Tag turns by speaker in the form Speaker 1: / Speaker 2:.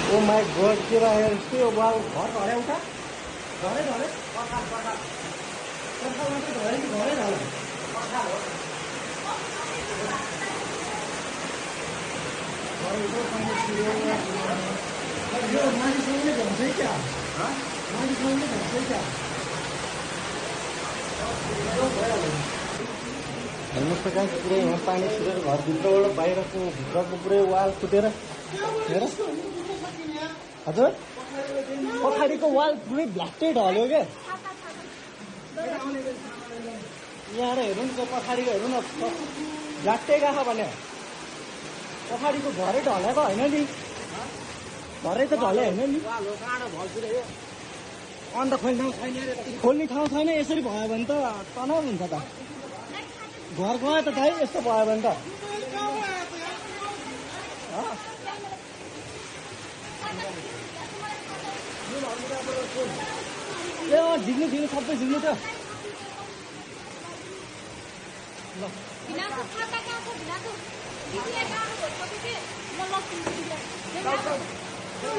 Speaker 1: oh my God के बाहर से wall घर ढले उठा ढले ढले पखाल पखाल पखाल मात्र ढले कि घरै ढले पखाल हो यो मानिसले भन्छ क्या मानिसले भन्छ क्या हेर्नुहोस् त गाइस पुरै यहाँ पानी छिरेर घरभित्रबाट बाहिरको भित्रको पुरै वाल फुटेर हेर हजुर पछाडिको वाल पुरै भ्ल्याक्कै ढल्यो क्या यहाँ हेर्नु नि त्यो पछाडिको हेर्नु न भ्ल्याक्कै गएको भने पछाडिको घरै ढलेको होइन नि घरै त ढले होइन नि अन्त खोल्ने ठाउँ छैन यसरी भयो भने त तनाव हुन्छ त घर गयो त भाइ यस्तो भयो भने त ए झिक्नु सबै झिक्नु त ल